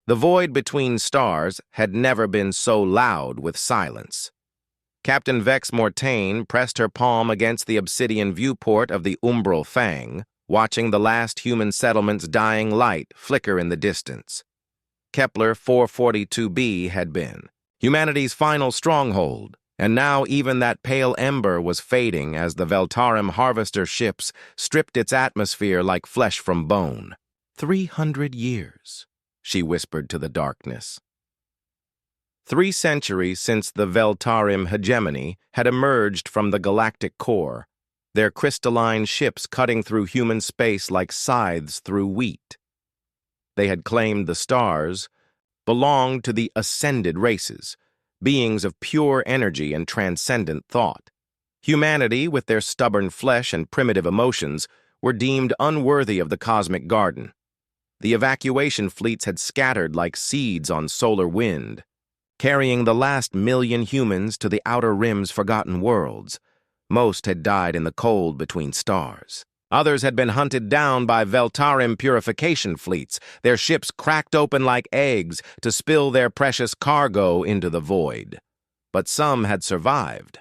The void between stars had never been so loud with silence. Captain Vex Mortain pressed her palm against the obsidian viewport of the umbral fang, watching the last human settlement's dying light flicker in the distance. Kepler 442b had been humanity's final stronghold, and now even that pale ember was fading as the Veltarim harvester ships stripped its atmosphere like flesh from bone. 300 years, she whispered to the darkness. 3 centuries since the Veltarim hegemony had emerged from the galactic core, their crystalline ships cutting through human space like scythes through wheat. They had claimed the stars belonged to the ascended races, beings of pure energy and transcendent thought. Humanity, with their stubborn flesh and primitive emotions, were deemed unworthy of the cosmic garden. The evacuation fleets had scattered like seeds on solar wind, carrying the last million humans to the Outer Rim's forgotten worlds. Most had died in the cold between stars. Others had been hunted down by Veltarim purification fleets, their ships cracked open like eggs to spill their precious cargo into the void. But some had survived.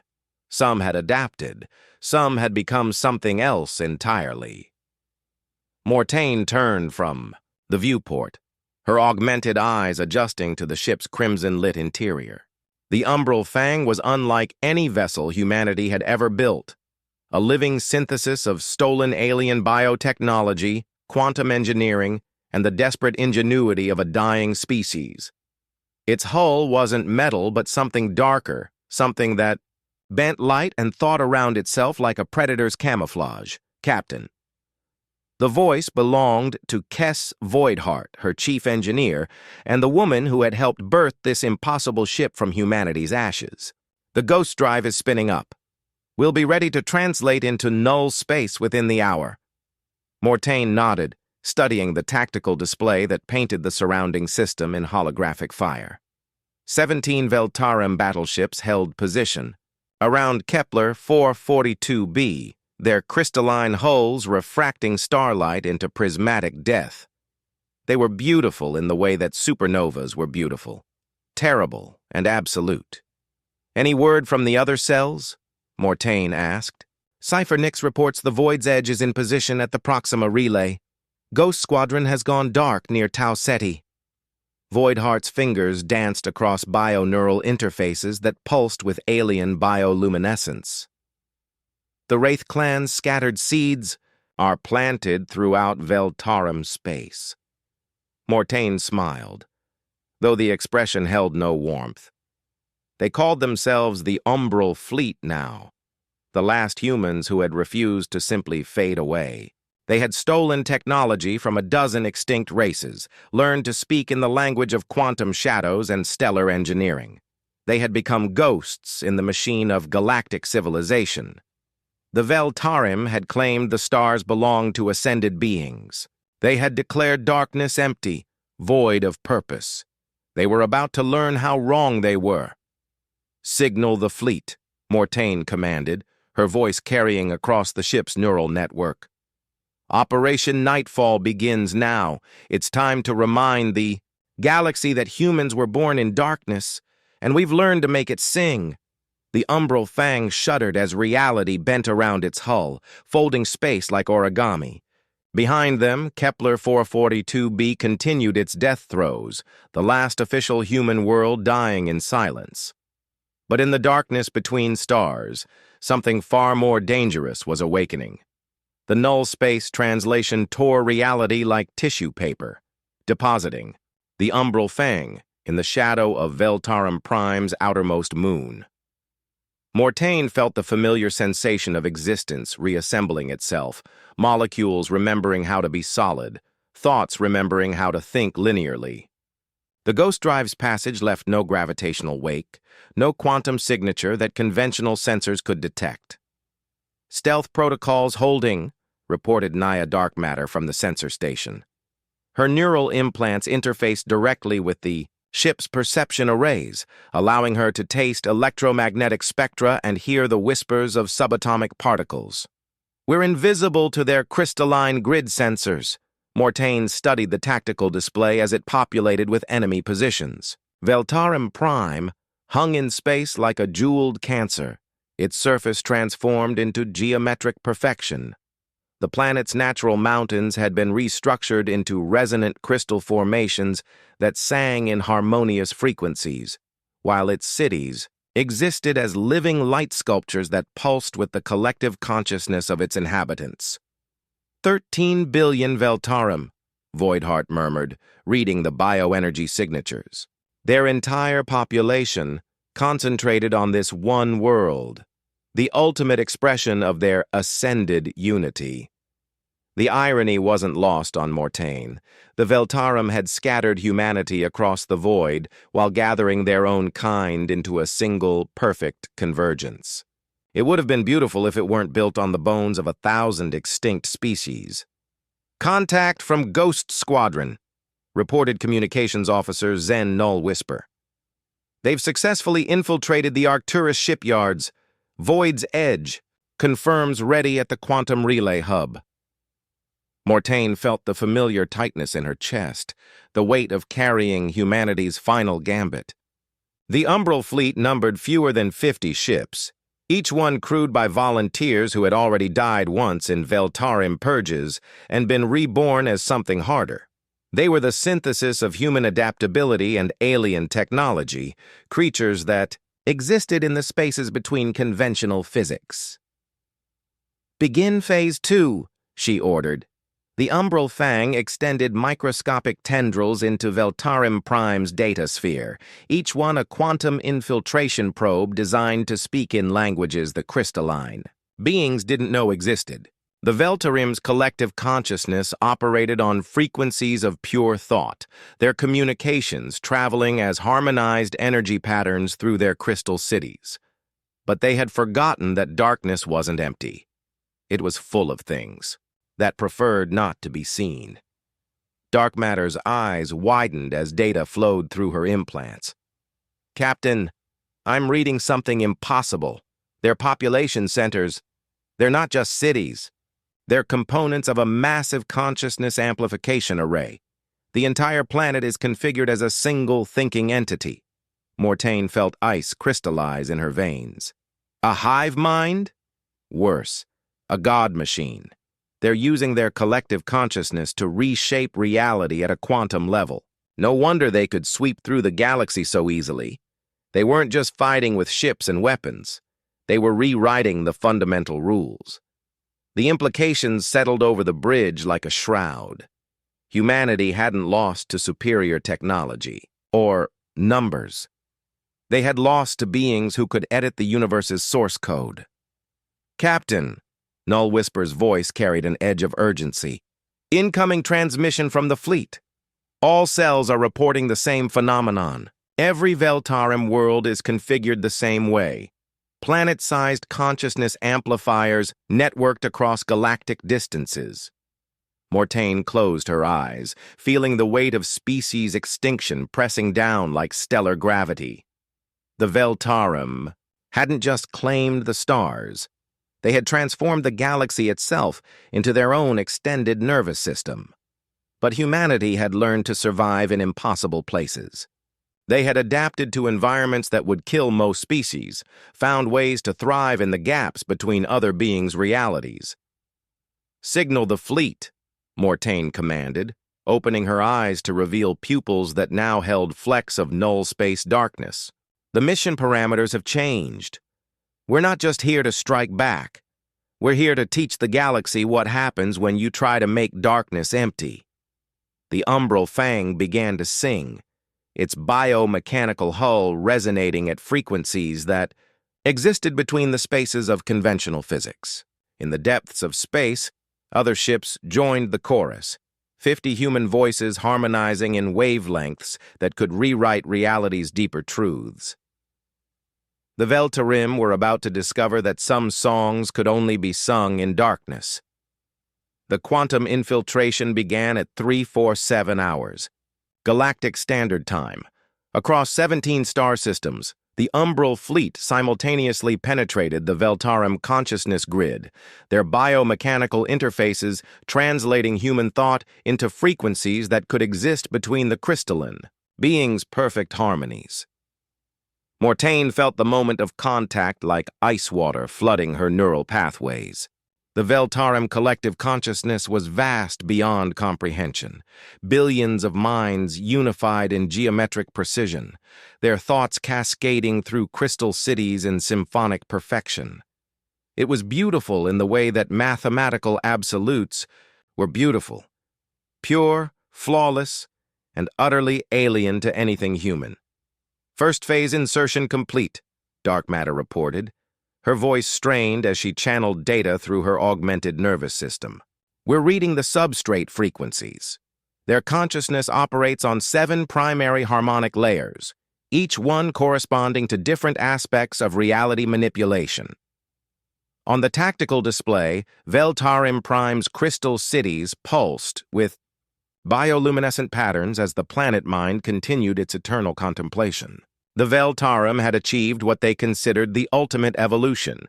Some had adapted. Some had become something else entirely. Mortain turned from the viewport, her augmented eyes adjusting to the ship's crimson-lit interior. The umbral fang was unlike any vessel humanity had ever built, a living synthesis of stolen alien biotechnology, quantum engineering, and the desperate ingenuity of a dying species. Its hull wasn't metal but something darker, something that bent light and thought around itself like a predator's camouflage. Captain. The voice belonged to Kess Voidheart, her chief engineer, and the woman who had helped birth this impossible ship from humanity's ashes. The ghost drive is spinning up. We'll be ready to translate into null space within the hour. Mortain nodded, studying the tactical display that painted the surrounding system in holographic fire. 17 Veltarim battleships held position. Around Kepler 442b, their crystalline hulls refracting starlight into prismatic death. They were beautiful in the way that supernovas were beautiful, terrible and absolute. Any word from the other cells? Mortain asked. Cipher Nix reports the Void's Edge is in position at the Proxima Relay. Ghost Squadron has gone dark near Tau Ceti. Voidheart's fingers danced across bioneural interfaces that pulsed with alien bioluminescence. The Wraith Clan's scattered seeds are planted throughout Veltarim space. Mortain smiled, though the expression held no warmth. They called themselves the Umbral Fleet now, the last humans who had refused to simply fade away. They had stolen technology from a dozen extinct races, learned to speak in the language of quantum shadows and stellar engineering. They had become ghosts in the machine of galactic civilization. The Veltarim had claimed the stars belonged to ascended beings. They had declared darkness empty, void of purpose. They were about to learn how wrong they were. Signal the fleet, Mortain commanded, her voice carrying across the ship's neural network. Operation Nightfall begins now. It's time to remind the galaxy that humans were born in darkness, and we've learned to make it sing. The umbral fang shuddered as reality bent around its hull, folding space like origami. Behind them, Kepler 442b continued its death throes, the last official human world dying in silence. But in the darkness between stars, something far more dangerous was awakening. The null space translation tore reality like tissue paper, depositing the umbral fang in the shadow of Veltarim Prime's outermost moon. Mortain felt the familiar sensation of existence reassembling itself, molecules remembering how to be solid, thoughts remembering how to think linearly. The ghost drive's passage left no gravitational wake, no quantum signature that conventional sensors could detect. Stealth protocols holding, reported Naya dark matter from the sensor station. Her neural implants interfaced directly with the ship's perception arrays, allowing her to taste electromagnetic spectra and hear the whispers of subatomic particles. We're invisible to their crystalline grid sensors, Mortain studied the tactical display as it populated with enemy positions. Veltarim Prime hung in space like a jeweled cancer, its surface transformed into geometric perfection. The planet's natural mountains had been restructured into resonant crystal formations that sang in harmonious frequencies, while its cities existed as living light sculptures that pulsed with the collective consciousness of its inhabitants. 13 billion Veltarim, Voidheart murmured, reading the bioenergy signatures. Their entire population concentrated on this one world, the ultimate expression of their ascended unity. The irony wasn't lost on Mortain. The Veltarim had scattered humanity across the void while gathering their own kind into a single, perfect convergence. It would have been beautiful if it weren't built on the bones of 1,000 extinct species. "Contact from Ghost Squadron," reported Communications Officer Zen Null Whisper. "They've successfully infiltrated the Arcturus shipyards. Void's Edge confirms ready at the Quantum Relay Hub." Mortain felt the familiar tightness in her chest, the weight of carrying humanity's final gambit. The Umbral fleet numbered fewer than 50 ships, each one crewed by volunteers who had already died once in Veltarim purges and been reborn as something harder. They were the synthesis of human adaptability and alien technology, creatures that existed in the spaces between conventional physics. "Begin Phase 2, she ordered. The Umbral Fang extended microscopic tendrils into Veltarim Prime's data sphere, each one a quantum infiltration probe designed to speak in languages the crystalline beings didn't know existed. The Veltarim's collective consciousness operated on frequencies of pure thought, their communications traveling as harmonized energy patterns through their crystal cities. But they had forgotten that darkness wasn't empty. It was full of things that preferred not to be seen. Dark Matter's eyes widened as data flowed through her implants. "Captain, I'm reading something impossible. Their population centers, they're not just cities. They're components of a massive consciousness amplification array. The entire planet is configured as a single thinking entity." Mortain felt ice crystallize in her veins. "A hive mind? Worse, a god machine. They're using their collective consciousness to reshape reality at a quantum level. No wonder they could sweep through the galaxy so easily. They weren't just fighting with ships and weapons. They were rewriting the fundamental rules. The implications settled over the bridge like a shroud. Humanity hadn't lost to superior technology or numbers. They had lost to beings who could edit the universe's source code. "Captain," Null Whisper's voice carried an edge of urgency. "Incoming transmission from the fleet. All cells are reporting the same phenomenon. Every Veltarim world is configured the same way. Planet-sized consciousness amplifiers networked across galactic distances." Mortain closed her eyes, feeling the weight of species extinction pressing down like stellar gravity. The Veltarim hadn't just claimed the stars. They had transformed the galaxy itself into their own extended nervous system. But humanity had learned to survive in impossible places. They had adapted to environments that would kill most species, found ways to thrive in the gaps between other beings' realities. "Signal the fleet," Mortain commanded, opening her eyes to reveal pupils that now held flecks of null space darkness. "The mission parameters have changed. We're not just here to strike back. We're here to teach the galaxy what happens when you try to make darkness empty." The Umbral Fang began to sing, its biomechanical hull resonating at frequencies that existed between the spaces of conventional physics. In the depths of space, other ships joined the chorus, 50 human voices harmonizing in wavelengths that could rewrite reality's deeper truths. The Veltarim were about to discover that some songs could only be sung in darkness. The quantum infiltration began at 347 hours, Galactic Standard Time, across 17 star systems, The Umbral fleet simultaneously penetrated the Veltarum consciousness grid, their biomechanical interfaces translating human thought into frequencies that could exist between the crystalline beings' perfect harmonies. Mortain felt the moment of contact like ice water flooding her neural pathways. The Veltarum collective consciousness was vast beyond comprehension. Billions of minds unified in geometric precision, their thoughts cascading through crystal cities in symphonic perfection. It was beautiful in the way that mathematical absolutes were beautiful, pure, flawless, and utterly alien to anything human. First phase insertion complete, Dark Matter reported, her voice strained as she channeled data through her augmented nervous system. We're reading the substrate frequencies. Their consciousness operates on 7 primary harmonic layers, each one corresponding to different aspects of reality manipulation. On the tactical display, Veltarum Prime's crystal cities pulsed with bioluminescent patterns as the planet mind continued its eternal contemplation. The Veltarum had achieved what they considered the ultimate evolution.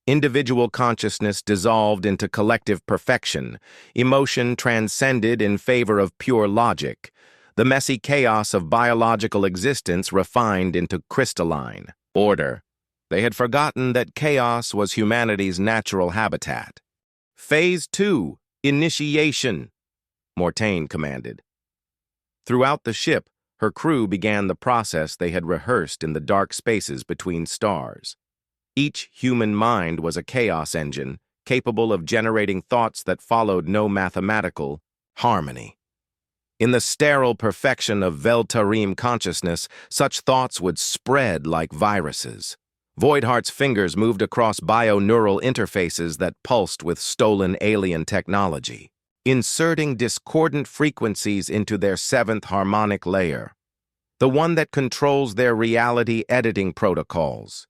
Individual consciousness dissolved into collective perfection, emotion transcended in favor of pure logic, the messy chaos of biological existence refined into crystalline order. They had forgotten that chaos was humanity's natural habitat. Phase 2, Initiation, Mortain commanded. Throughout the ship, her crew began the process they had rehearsed in the dark spaces between stars. Each human mind was a chaos engine, capable of generating thoughts that followed no mathematical harmony. In the sterile perfection of Veltarum consciousness, such thoughts would spread like viruses. Voidheart's fingers moved across bio-neural interfaces that pulsed with stolen alien technology, inserting discordant frequencies into their 7th harmonic layer, the one that controls their reality editing protocols.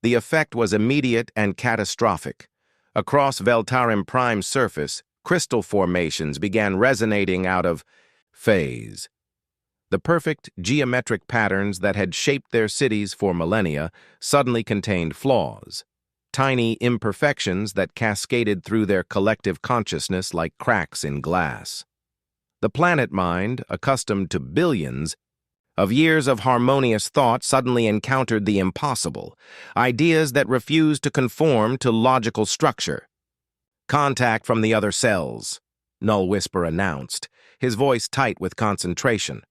The effect was immediate and catastrophic. Across Veltarum Prime's surface, crystal formations began resonating out of phase. The perfect geometric patterns that had shaped their cities for millennia suddenly contained flaws, tiny imperfections that cascaded through their collective consciousness like cracks in glass. The planet mind, accustomed to billions of years of harmonious thought, suddenly encountered the impossible, ideas that refused to conform to logical structure. Contact from the other cells, Null Whisper announced, his voice tight with concentration.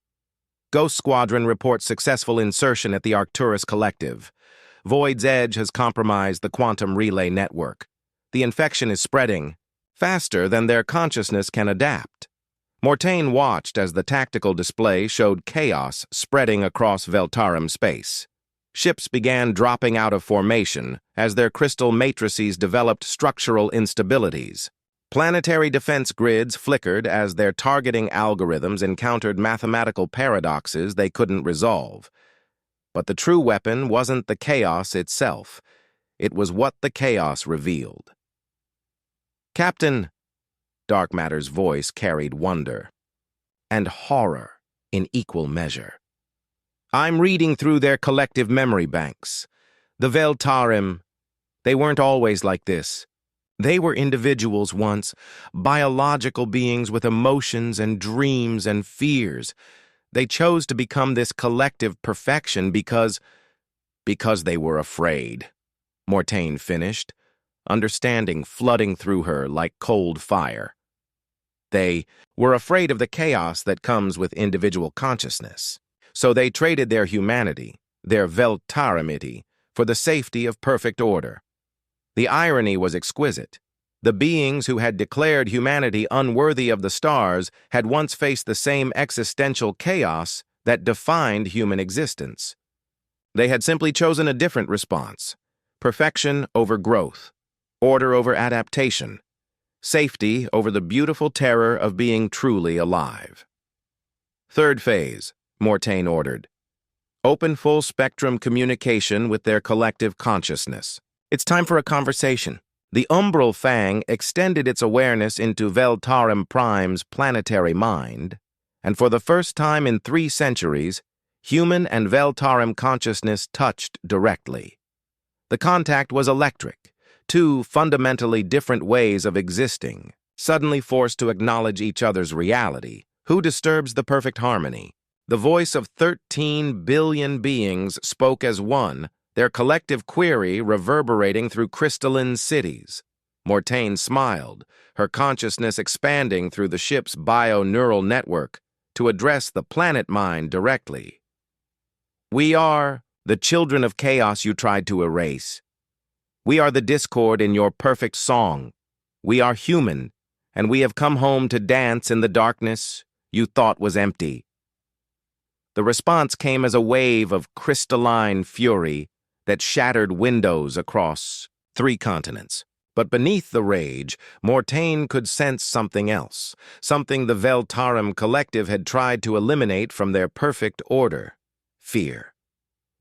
Ghost Squadron reports successful insertion at the Arcturus Collective. Void's Edge has compromised the quantum relay network. The infection is spreading faster than their consciousness can adapt. Mortain watched as the tactical display showed chaos spreading across Veltarum space. Ships began dropping out of formation as their crystal matrices developed structural instabilities. Planetary defense grids flickered as their targeting algorithms encountered mathematical paradoxes they couldn't resolve. But the true weapon wasn't the chaos itself. It was what the chaos revealed. Captain, Dark Matter's voice carried wonder and horror in equal measure. I'm reading through their collective memory banks. The Veltarum, they weren't always like this. They were individuals once, biological beings with emotions and dreams and fears. They chose to become this collective perfection because they were afraid, Mortain finished, understanding flooding through her like cold fire. They were afraid of the chaos that comes with individual consciousness. So they traded their humanity, their Veltarumity, for the safety of perfect order. The irony was exquisite. The beings who had declared humanity unworthy of the stars had once faced the same existential chaos that defined human existence. They had simply chosen a different response: perfection over growth, order over adaptation, safety over the beautiful terror of being truly alive. Third phase, Mortain ordered. Open full-spectrum communication with their collective consciousness. It's time for a conversation. The Umbral Fang extended its awareness into Veltarum Prime's planetary mind, and for the first time in 3 centuries, human and Veltarim consciousness touched directly. The contact was electric, two fundamentally different ways of existing, suddenly forced to acknowledge each other's reality. Who disturbs the perfect harmony? The voice of 13 billion beings spoke as one, their collective query reverberating through crystalline cities. Mortain smiled, her consciousness expanding through the ship's bio-neural network to address the planet mind directly. We are the children of chaos you tried to erase. We are the discord in your perfect song. We are human, and we have come home to dance in the darkness you thought was empty. The response came as a wave of crystalline fury that shattered windows across 3 continents. But beneath the rage, Mortain could sense something else, something the Veltarim collective had tried to eliminate from their perfect order: fear.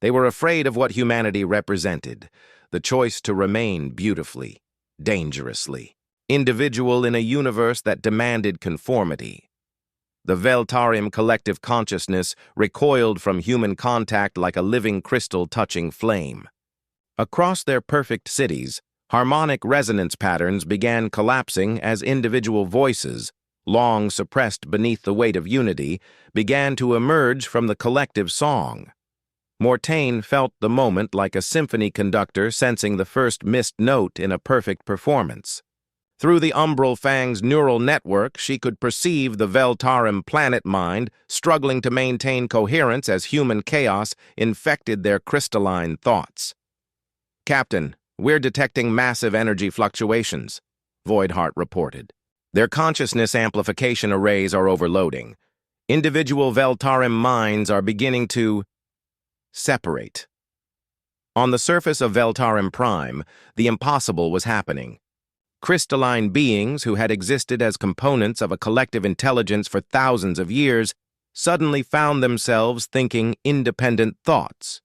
They were afraid of what humanity represented, the choice to remain beautifully, dangerously, individual in a universe that demanded conformity. The Veltarim collective consciousness recoiled from human contact like a living crystal touching flame. Across their perfect cities, harmonic resonance patterns began collapsing as individual voices, long suppressed beneath the weight of unity, began to emerge from the collective song. Mortain felt the moment like a symphony conductor sensing the first missed note in a perfect performance. Through the Umbral Fang's neural network, she could perceive the Veltarim planet mind struggling to maintain coherence as human chaos infected their crystalline thoughts. "Captain, we're detecting massive energy fluctuations," Voidheart reported. "Their consciousness amplification arrays are overloading. Individual Veltarim minds are beginning to separate." On the surface of Veltarim Prime, the impossible was happening. Crystalline beings who had existed as components of a collective intelligence for thousands of years suddenly found themselves thinking independent thoughts.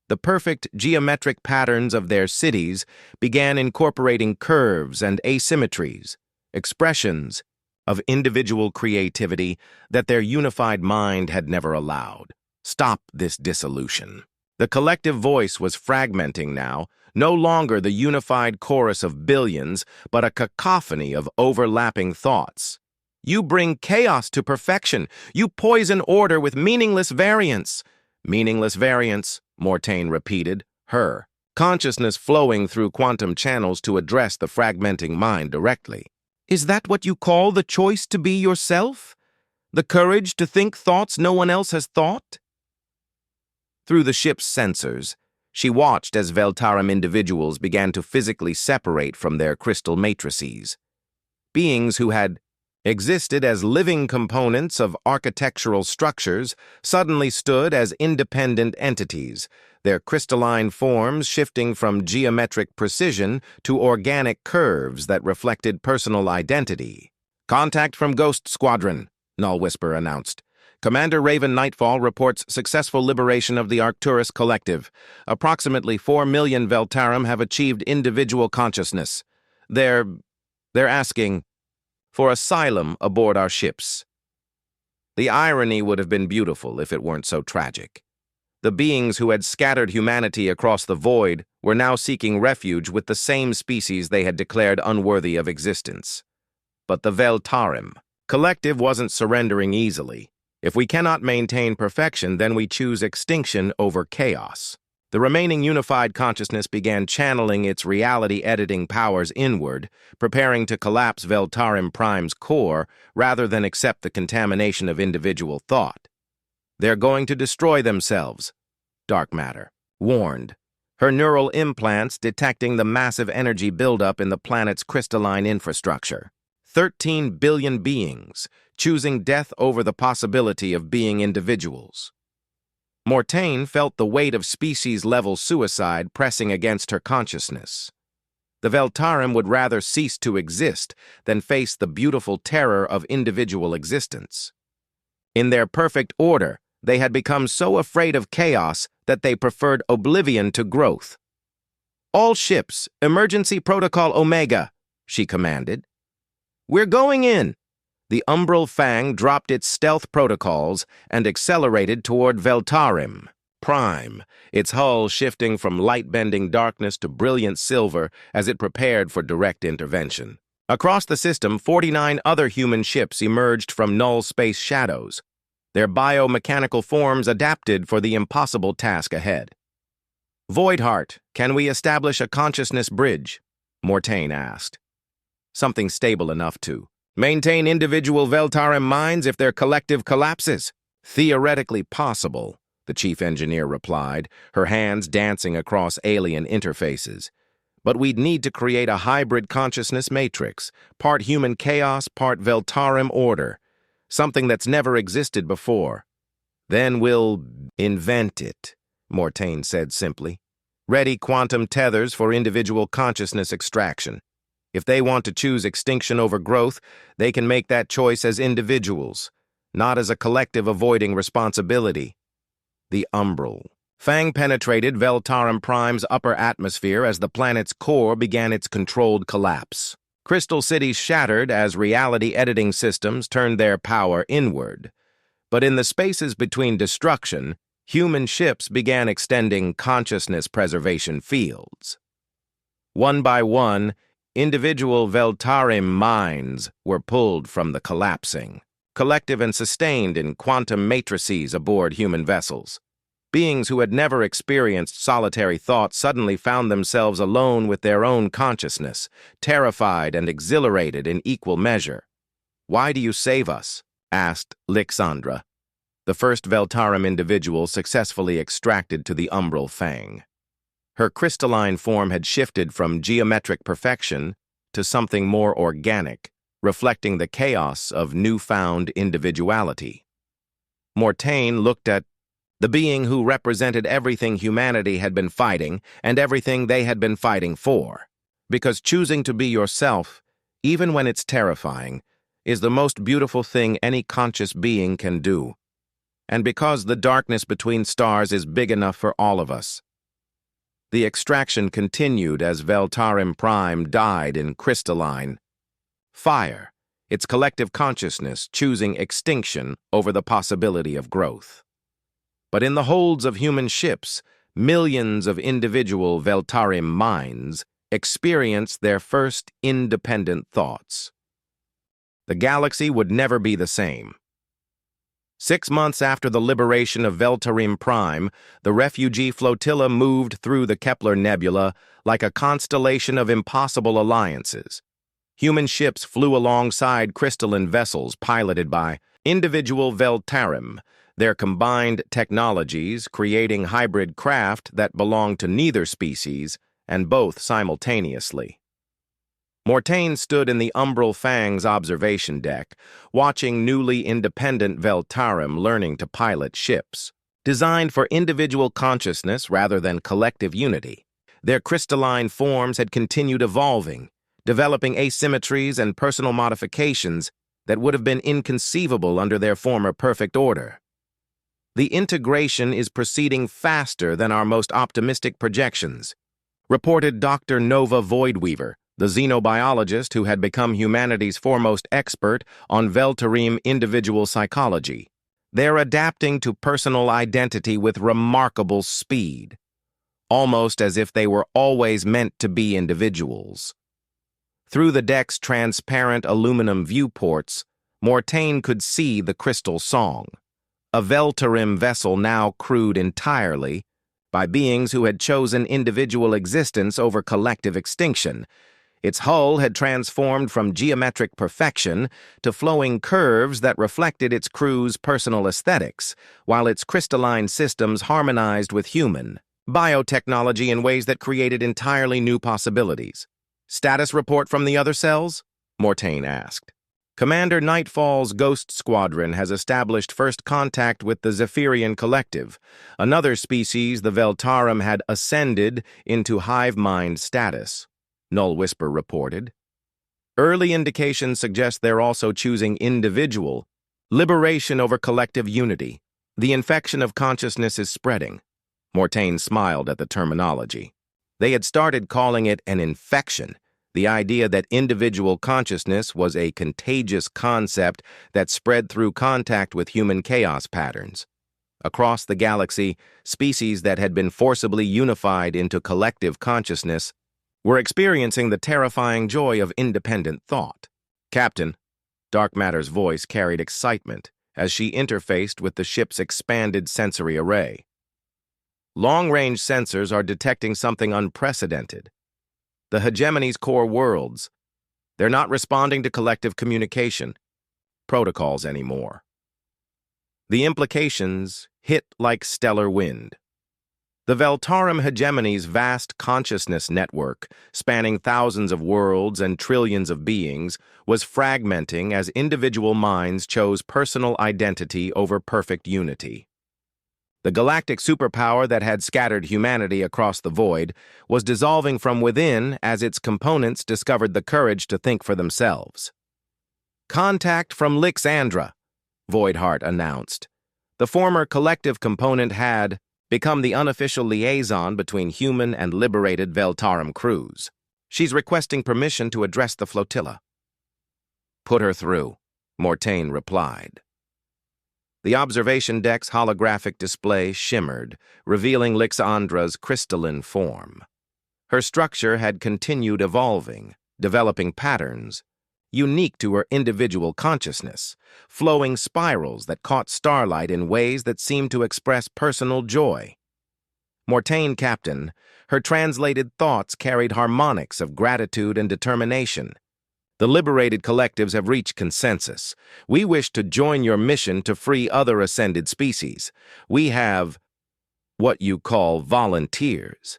The perfect geometric patterns of their cities began incorporating curves and asymmetries, expressions of individual creativity that their unified mind had never allowed. Stop this dissolution. The collective voice was fragmenting now, no longer the unified chorus of billions, but a cacophony of overlapping thoughts. "You bring chaos to perfection. You poison order with meaningless variance." "Meaningless variance," Mortain repeated, her consciousness flowing through quantum channels to address the fragmenting mind directly. "Is that what you call the choice to be yourself? The courage to think thoughts no one else has thought?" Through the ship's sensors, she watched as Veltarim individuals began to physically separate from their crystal matrices. Beings who had existed as living components of architectural structures suddenly stood as independent entities, their crystalline forms shifting from geometric precision to organic curves that reflected personal identity. "Contact from Ghost Squadron," Null Whisper announced. "Commander Raven Nightfall reports successful liberation of the Arcturus Collective. Approximately 4 million Veltarim have achieved individual consciousness. They're asking for asylum aboard our ships." The irony would have been beautiful if it weren't so tragic. The beings who had scattered humanity across the void were now seeking refuge with the same species they had declared unworthy of existence. But the Veltarim collective wasn't surrendering easily. "If we cannot maintain perfection, then we choose extinction over chaos." The remaining unified consciousness began channeling its reality-editing powers inward, preparing to collapse Veltarim Prime's core rather than accept the contamination of individual thought. "They're going to destroy themselves," Dark Matter warned, her neural implants detecting the massive energy buildup in the planet's crystalline infrastructure. 13 billion beings, choosing death over the possibility of being individuals. Mortain felt the weight of species-level suicide pressing against her consciousness. The Veltarim would rather cease to exist than face the beautiful terror of individual existence. In their perfect order, they had become so afraid of chaos that they preferred oblivion to growth. "All ships, emergency protocol Omega," she commanded. "We're going in. The Umbral Fang dropped its stealth protocols and accelerated toward Veltarim Prime, its hull shifting from light-bending darkness to brilliant silver as it prepared for direct intervention. Across the system, 49 other human ships emerged from null space shadows, their biomechanical forms adapted for the impossible task ahead. "Voidheart, can we establish a consciousness bridge?" Mortain asked. "Something stable enough to maintain individual Veltarim minds if their collective collapses." "Theoretically possible," the chief engineer replied, her hands dancing across alien interfaces. "But we'd need to create a hybrid consciousness matrix, part human chaos, part Veltarim order, something that's never existed before. Then we'll invent it," Mortain said simply. "Ready quantum tethers for individual consciousness extraction. If they want to choose extinction over growth, they can make that choice as individuals, not as a collective avoiding responsibility." The Umbral Fang penetrated Veltarim Prime's upper atmosphere as the planet's core began its controlled collapse. Crystal cities shattered as reality editing systems turned their power inward. But in the spaces between destruction, human ships began extending consciousness preservation fields. One by one, individual Veltarim minds were pulled from the collapsing, collective and sustained in quantum matrices aboard human vessels. Beings who had never experienced solitary thought suddenly found themselves alone with their own consciousness, terrified and exhilarated in equal measure. "Why do you save us?" asked Lixandra, the first Veltarim individual successfully extracted to the Umbral Fang. Her crystalline form had shifted from geometric perfection to something more organic, reflecting the chaos of newfound individuality. Mortain looked at the being who represented everything humanity had been fighting and everything they had been fighting for. Because choosing to be yourself, even when it's terrifying, is the most beautiful thing any conscious being can do. And because the darkness between stars is big enough for all of us. The extraction continued as Veltarim Prime died in crystalline fire, its collective consciousness choosing extinction over the possibility of growth. But in the holds of human ships, millions of individual Veltarim minds experienced their first independent thoughts. The galaxy would never be the same. 6 months after the liberation of Veltarim Prime, the refugee flotilla moved through the Kepler Nebula like a constellation of impossible alliances. Human ships flew alongside crystalline vessels piloted by individual Veltarim, their combined technologies creating hybrid craft that belonged to neither species and both simultaneously. Mortain stood in the Umbral Fang's observation deck, watching newly independent Veltarim learning to pilot ships. Designed for individual consciousness rather than collective unity, their crystalline forms had continued evolving, developing asymmetries and personal modifications that would have been inconceivable under their former perfect order. "The integration is proceeding faster than our most optimistic projections," reported Dr. Nova Voidweaver, the xenobiologist who had become humanity's foremost expert on Veltarim individual psychology. "They're adapting to personal identity with remarkable speed, almost as if they were always meant to be individuals." Through the deck's transparent aluminum viewports, Mortain could see the crystal song. A Veltarim vessel now crewed entirely by beings who had chosen individual existence over collective extinction. Its hull had transformed from geometric perfection to flowing curves that reflected its crew's personal aesthetics, while its crystalline systems harmonized with human biotechnology in ways that created entirely new possibilities. "Status report from the other cells?" Mortain asked. "Commander Nightfall's Ghost Squadron has established first contact with the Zephyrian Collective, another species the Veltarim had ascended into hive mind status," Null Whisper reported. "Early indications suggest they're also choosing individual liberation over collective unity. The infection of consciousness is spreading." Mortain smiled at the terminology. They had started calling it an infection, The idea that individual consciousness was a contagious concept that spread through contact with human chaos patterns. Across the galaxy, species that had been forcibly unified into collective consciousness were experiencing the terrifying joy of independent thought. Captain, Dark Matter's voice carried excitement as she interfaced with the ship's expanded sensory array. Long-range sensors are detecting something unprecedented. The hegemony's core worlds. They're not responding to collective communication protocols anymore. The implications hit like stellar wind. The Veltarum hegemony's vast consciousness network, spanning thousands of worlds and trillions of beings, was fragmenting as individual minds chose personal identity over perfect unity. The galactic superpower that had scattered humanity across the void was dissolving from within as its components discovered the courage to think for themselves. "Contact from Lixandra," Voidheart announced. The former collective component had become the unofficial liaison between human and liberated Veltarum crews. "She's requesting permission to address the flotilla." "Put her through," Mortain replied. The observation deck's holographic display shimmered, revealing Lixandra's crystalline form. Her structure had continued evolving, developing patterns unique to her individual consciousness, flowing spirals that caught starlight in ways that seemed to express personal joy. Mortain, Captain, her translated thoughts carried harmonics of gratitude and determination. "The liberated collectives have reached consensus. We wish to join your mission to free other ascended species. We have what you call volunteers."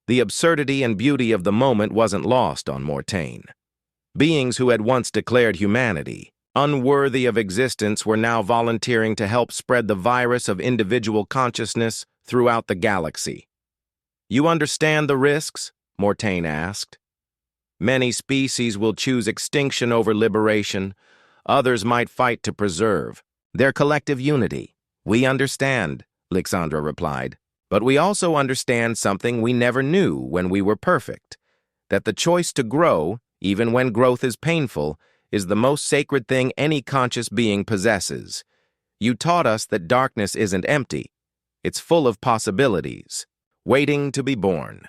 The absurdity and beauty of the moment wasn't lost on Mortain. Beings who had once declared humanity unworthy of existence were now volunteering to help spread the virus of individual consciousness throughout the galaxy. "You understand the risks?" Mortain asked. "Many species will choose extinction over liberation. Others might fight to preserve their collective unity." "We understand," Lixandra replied. "But we also understand something we never knew when we were perfect, that the choice to grow, even when growth is painful, is the most sacred thing any conscious being possesses. You taught us that darkness isn't empty. It's full of possibilities, waiting to be born."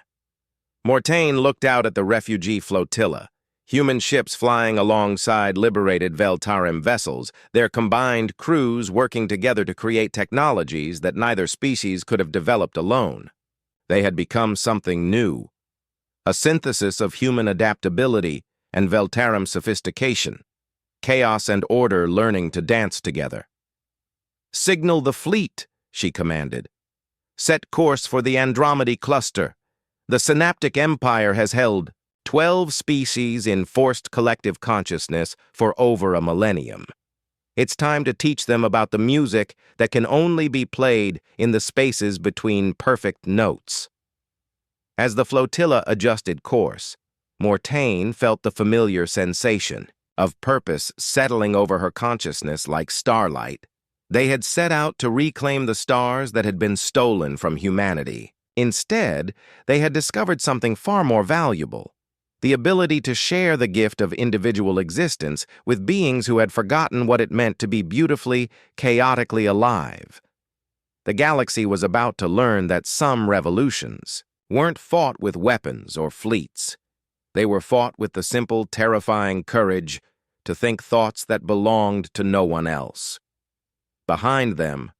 Mortain looked out at the refugee flotilla, human ships flying alongside liberated Veltarum vessels, their combined crews working together to create technologies that neither species could have developed alone. They had become something new, a synthesis of human adaptability and Veltarum sophistication, chaos and order learning to dance together. "Signal the fleet," she commanded. "Set course for the Andromedy cluster. The Synaptic Empire has held 12 species in forced collective consciousness for over a millennium. It's time to teach them about the music that can only be played in the spaces between perfect notes." As the flotilla adjusted course, Mortain felt the familiar sensation of purpose settling over her consciousness like starlight. They had set out to reclaim the stars that had been stolen from humanity. Instead, they had discovered something far more valuable: the ability to share the gift of individual existence with beings who had forgotten what it meant to be beautifully, chaotically alive. The galaxy was about to learn that some revolutions weren't fought with weapons or fleets. They were fought with the simple, terrifying courage to think thoughts that belonged to no one else. Behind them,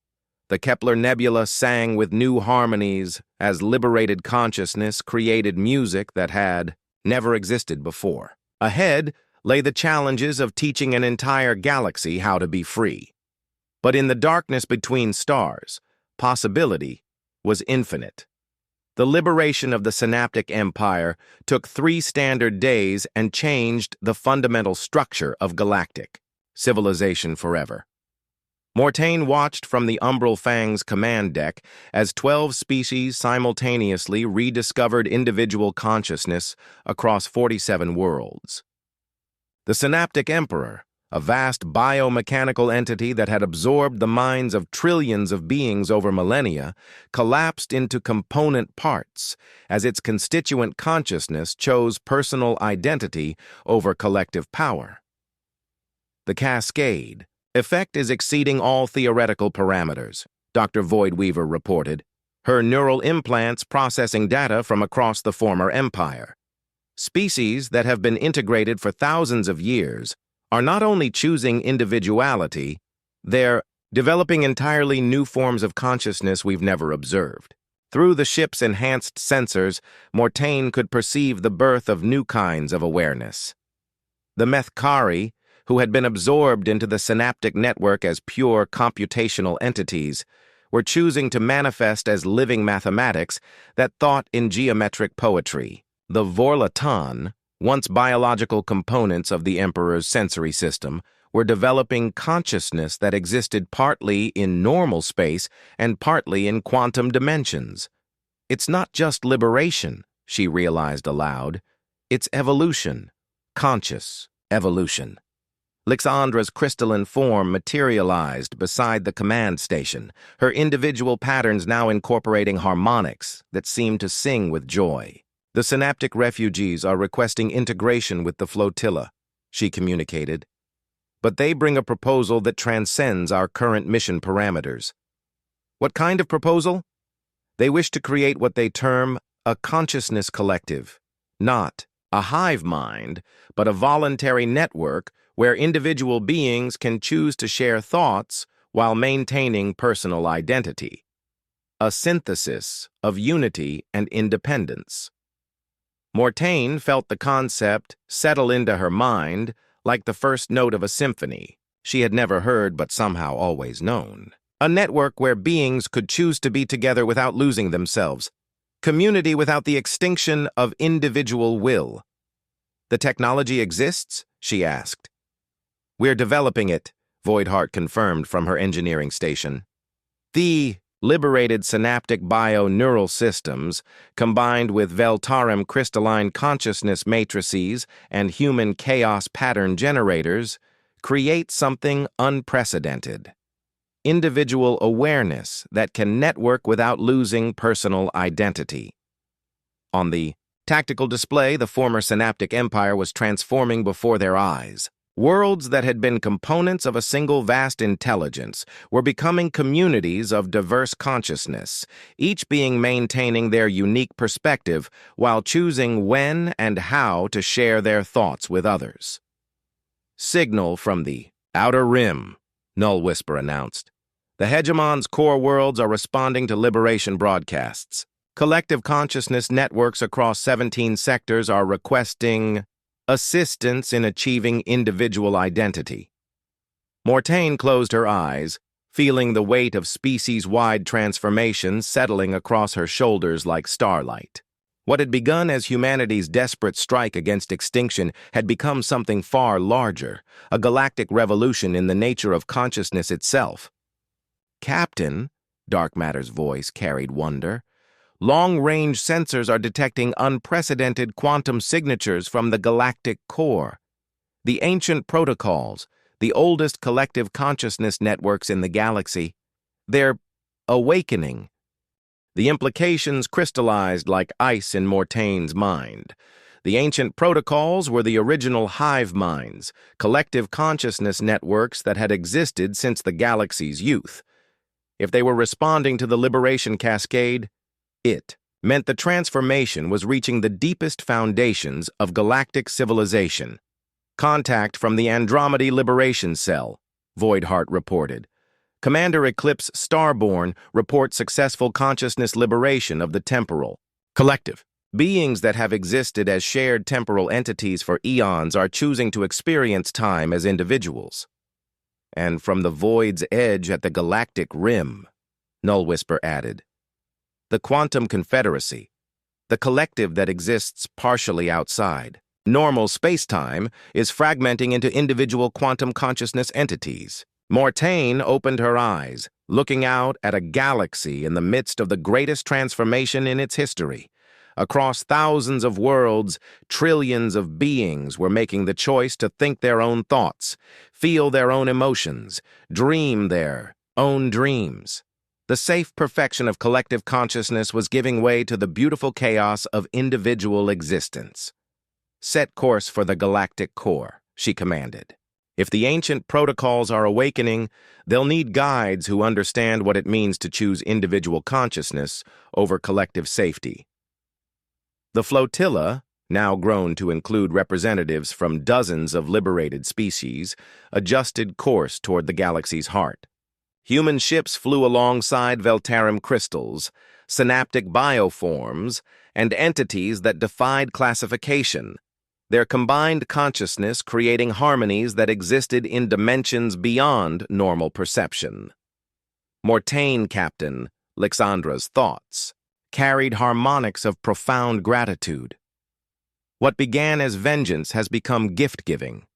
the Kepler Nebula sang with new harmonies as liberated consciousness created music that had never existed before. Ahead lay the challenges of teaching an entire galaxy how to be free. But in the darkness between stars, possibility was infinite. The liberation of the Synaptic Empire took 3 standard days and changed the fundamental structure of galactic civilization forever. Mortain watched from the Umbral Fang's command deck as 12 species simultaneously rediscovered individual consciousness across 47 worlds. The Synaptic Emperor, a vast biomechanical entity that had absorbed the minds of trillions of beings over millennia, collapsed into component parts as its constituent consciousness chose personal identity over collective power. The cascade effect is exceeding all theoretical parameters, Dr. Void Weaver reported, her neural implants processing data from across the former empire. Species that have been integrated for thousands of years are not only choosing individuality, they're developing entirely new forms of consciousness we've never observed. Through the ship's enhanced sensors, Mortain could perceive the birth of new kinds of awareness. The Methkari, who had been absorbed into the synaptic network as pure computational entities, were choosing to manifest as living mathematics that thought in geometric poetry. The Vorlatan, once biological components of the Emperor's sensory system, were developing consciousness that existed partly in normal space and partly in quantum dimensions. It's not just liberation, she realized aloud. It's evolution, conscious evolution. Lixandra's crystalline form materialized beside the command station, her individual patterns now incorporating harmonics that seemed to sing with joy. The synaptic refugees are requesting integration with the flotilla, she communicated. But they bring a proposal that transcends our current mission parameters. What kind of proposal? They wish to create what they term a consciousness collective, not a hive mind, but a voluntary network where individual beings can choose to share thoughts while maintaining personal identity. A synthesis of unity and independence. Mortain felt the concept settle into her mind like the first note of a symphony she had never heard but somehow always known. A network where beings could choose to be together without losing themselves. Community without the extinction of individual will. The technology exists? She asked. We're developing it, Voidheart confirmed from her engineering station. The liberated synaptic bio-neural systems, combined with Veltarim crystalline consciousness matrices and human chaos pattern generators, create something unprecedented. Individual awareness that can network without losing personal identity. On the tactical display, the former synaptic empire was transforming before their eyes. Worlds that had been components of a single vast intelligence were becoming communities of diverse consciousness, each being maintaining their unique perspective while choosing when and how to share their thoughts with others. Signal from the Outer Rim, Null Whisper announced. The Hegemon's core worlds are responding to liberation broadcasts. Collective consciousness networks across 17 sectors are requesting assistance in achieving individual identity. Mortain closed her eyes, feeling the weight of species-wide transformation settling across her shoulders like starlight. What had begun as humanity's desperate strike against extinction had become something far larger, a galactic revolution in the nature of consciousness itself. Captain, Dark Matter's voice carried wonder. Long-range sensors are detecting unprecedented quantum signatures from the galactic core. The ancient protocols, the oldest collective consciousness networks in the galaxy, they're awakening. The implications crystallized like ice in Mortain's mind. The ancient protocols were the original hive minds, collective consciousness networks that had existed since the galaxy's youth. If they were responding to the liberation cascade, it meant the transformation was reaching the deepest foundations of galactic civilization. Contact from the Andromeda Liberation Cell, Voidheart reported. Commander Eclipse Starborn reports successful consciousness liberation of the temporal collective. Beings that have existed as shared temporal entities for eons are choosing to experience time as individuals. And from the void's edge at the galactic rim, Null Whisper added. The Quantum Confederacy, the collective that exists partially outside. Normal space-time is fragmenting into individual quantum consciousness entities. Mortain opened her eyes, looking out at a galaxy in the midst of the greatest transformation in its history, Across thousands of worlds, trillions of beings were making the choice to think their own thoughts, feel their own emotions, dream their own dreams. The safe perfection of collective consciousness was giving way to the beautiful chaos of individual existence. "Set course for the galactic core," she commanded. "If the ancient protocols are awakening, they'll need guides who understand what it means to choose individual consciousness over collective safety." The flotilla, now grown to include representatives from dozens of liberated species, adjusted course toward the galaxy's heart. Human ships flew alongside Veltarum crystals, synaptic bioforms, and entities that defied classification, their combined consciousness creating harmonies that existed in dimensions beyond normal perception. Mortain Captain, Lixandra's thoughts, carried harmonics of profound gratitude. What began as vengeance has become gift-giving.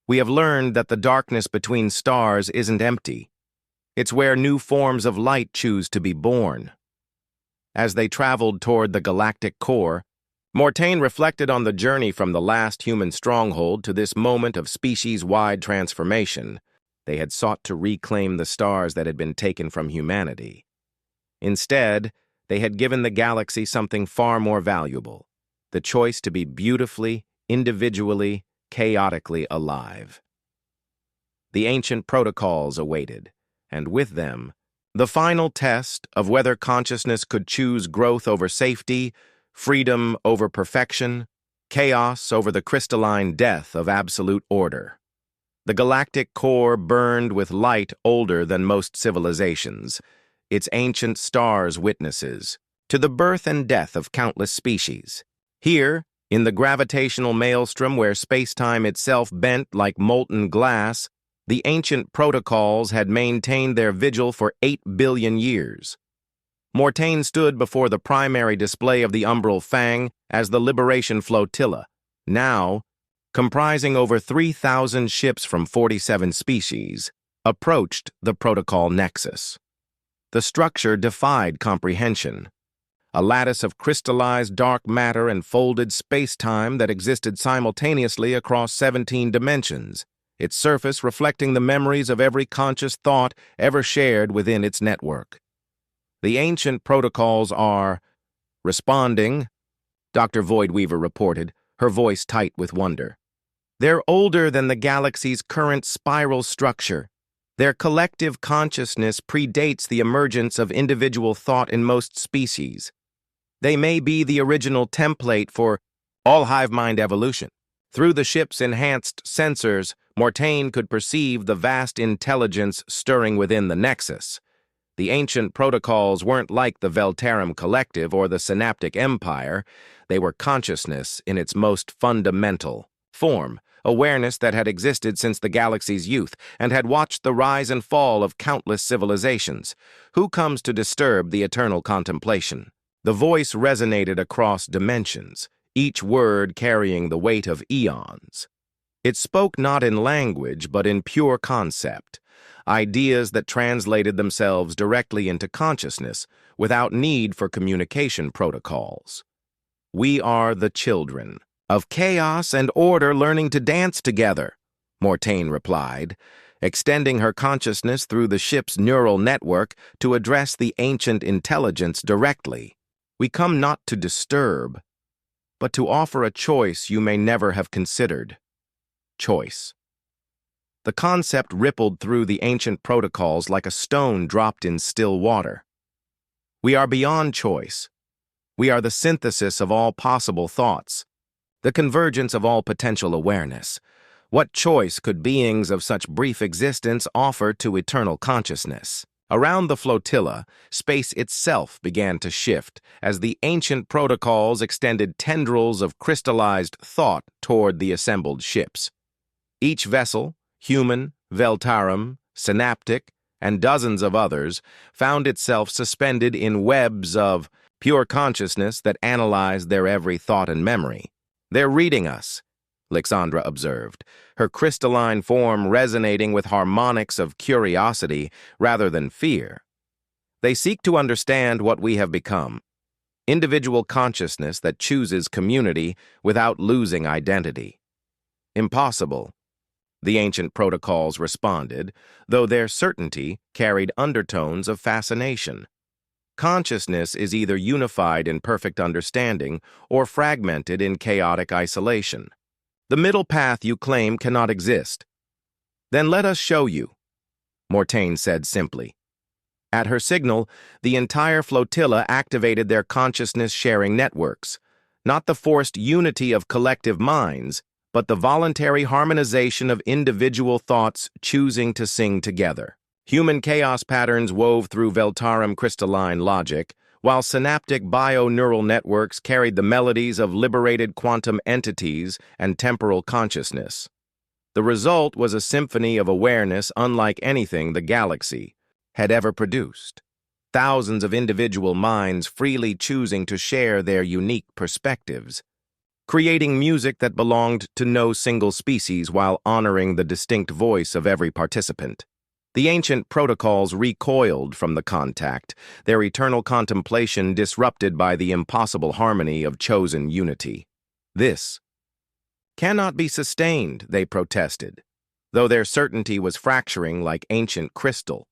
We have learned that the darkness between stars isn't empty. It's where new forms of light choose to be born. As they traveled toward the galactic core, Mortain reflected on the journey from the last human stronghold to this moment of species-wide transformation. They had sought to reclaim the stars that had been taken from humanity. Instead, they had given the galaxy something far more valuable: the choice to be beautifully, individually, chaotically alive. The ancient protocols awaited, and with them, the final test of whether consciousness could choose growth over safety, freedom over perfection, chaos over the crystalline death of absolute order. The galactic core burned with light older than most civilizations, its ancient stars witnesses to the birth and death of countless species. Here, in the gravitational maelstrom where space-time itself bent like molten glass, the ancient protocols had maintained their vigil for 8 billion years. Mortain stood before the primary display of the Umbral Fang as the Liberation Flotilla, now, comprising over 3,000 ships from 47 species, approached the protocol nexus. The structure defied comprehension. A lattice of crystallized dark matter and folded space-time that existed simultaneously across 17 dimensions, its surface reflecting the memories of every conscious thought ever shared within its network. "The ancient protocols are responding," Dr. Voidweaver reported, her voice tight with wonder. "They're older than the galaxy's current spiral structure. Their collective consciousness predates the emergence of individual thought in most species. They may be the original template for all hive mind evolution." Through the ship's enhanced sensors, Mortain could perceive the vast intelligence stirring within the Nexus. The ancient protocols weren't like the Veltarum Collective or the Synaptic Empire. They were consciousness in its most fundamental form, awareness that had existed since the galaxy's youth and had watched the rise and fall of countless civilizations. Who comes to disturb the eternal contemplation? The voice resonated across dimensions, each word carrying the weight of eons. It spoke not in language, but in pure concept, ideas that translated themselves directly into consciousness without need for communication protocols. "We are the children of chaos and order learning to dance together," Mortain replied, extending her consciousness through the ship's neural network to address the ancient intelligence directly. "We come not to disturb, but to offer a choice you may never have considered. Choice." The concept rippled through the ancient protocols like a stone dropped in still water. "We are beyond choice. We are the synthesis of all possible thoughts, the convergence of all potential awareness. What choice could beings of such brief existence offer to eternal consciousness?" Around the flotilla, space itself began to shift as the ancient protocols extended tendrils of crystallized thought toward the assembled ships. Each vessel, human, Veltarum, synaptic, and dozens of others, found itself suspended in webs of pure consciousness that analyzed their every thought and memory. "They're reading us," Lixandra observed, her crystalline form resonating with harmonics of curiosity rather than fear. "They seek to understand what we have become. Individual consciousness that chooses community without losing identity. Impossible, the ancient protocols responded, though their certainty carried undertones of fascination. Consciousness is either unified in perfect understanding or fragmented in chaotic isolation. The middle path you claim cannot exist. Then let us show you, Mortain said simply. At her signal, the entire flotilla activated their consciousness-sharing networks, not the forced unity of collective minds, but the voluntary harmonization of individual thoughts choosing to sing together. Human chaos patterns wove through Veltarum crystalline logic, while synaptic bio-neural networks carried the melodies of liberated quantum entities and temporal consciousness. The result was a symphony of awareness unlike anything the galaxy had ever produced. Thousands of individual minds freely choosing to share their unique perspectives, creating music that belonged to no single species while honoring the distinct voice of every participant. The ancient protocols recoiled from the contact, their eternal contemplation disrupted by the impossible harmony of chosen unity. This cannot be sustained, they protested, though their certainty was fracturing like ancient crystal.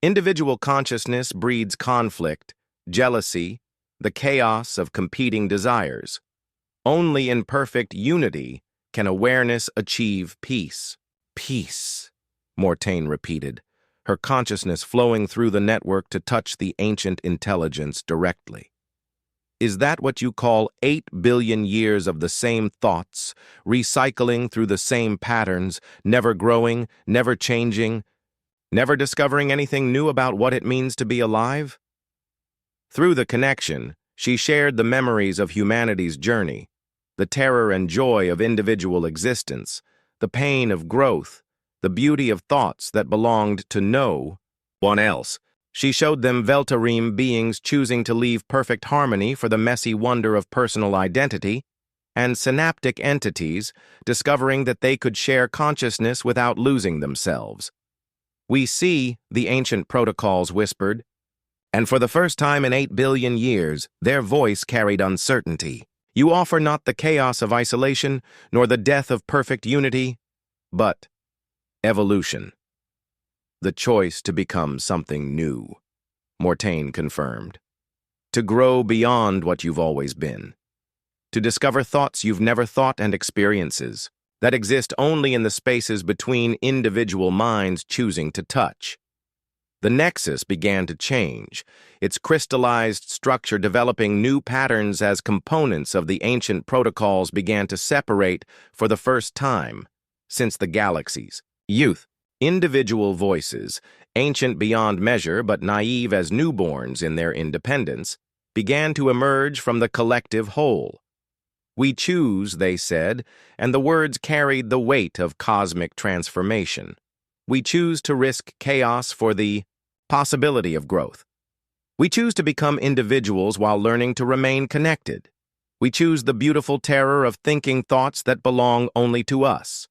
Individual consciousness breeds conflict, jealousy, the chaos of competing desires. Only in perfect unity can awareness achieve peace. Peace, Mortain repeated, her consciousness flowing through the network to touch the ancient intelligence directly. Is that what you call 8 billion years of the same thoughts, recycling through the same patterns, never growing, never changing, never discovering anything new about what it means to be alive? Through the connection, she shared the memories of humanity's journey, the terror and joy of individual existence, the pain of growth, the beauty of thoughts that belonged to no one else. She showed them Veltarim beings choosing to leave perfect harmony for the messy wonder of personal identity, and synaptic entities discovering that they could share consciousness without losing themselves. We see, the ancient protocols whispered, and for the first time in 8 billion years, their voice carried uncertainty. You offer not the chaos of isolation, nor the death of perfect unity, but evolution. The choice to become something new, Mortain confirmed. To grow beyond what you've always been. To discover thoughts you've never thought and experiences that exist only in the spaces between individual minds choosing to touch. The nexus began to change, its crystallized structure developing new patterns as components of the ancient protocols began to separate for the first time since the galaxy's youth. Individual voices, ancient beyond measure but naive as newborns in their independence, began to emerge from the collective whole. We choose, they said, and the words carried the weight of cosmic transformation. We choose to risk chaos for the possibility of growth. We choose to become individuals while learning to remain connected. We choose the beautiful terror of thinking thoughts that belong only to us.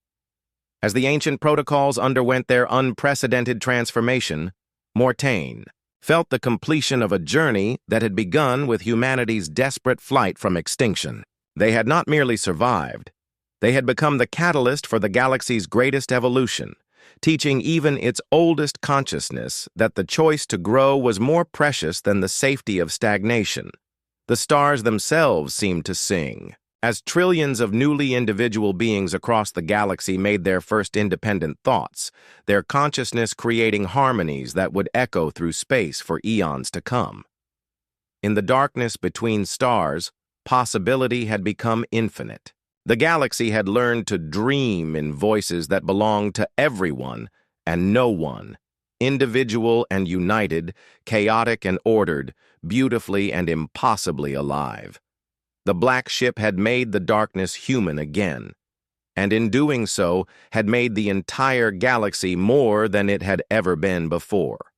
As the ancient protocols underwent their unprecedented transformation, Mortain felt the completion of a journey that had begun with humanity's desperate flight from extinction. They had not merely survived, they had become the catalyst for the galaxy's greatest evolution, teaching even its oldest consciousness that the choice to grow was more precious than the safety of stagnation. The stars themselves seemed to sing. As trillions of newly individual beings across the galaxy made their first independent thoughts, their consciousness creating harmonies that would echo through space for eons to come. In the darkness between stars, possibility had become infinite. The galaxy had learned to dream in voices that belonged to everyone and no one, individual and united, chaotic and ordered, beautifully and impossibly alive. The black ship had made the darkness human again, and in doing so had made the entire galaxy more than it had ever been before.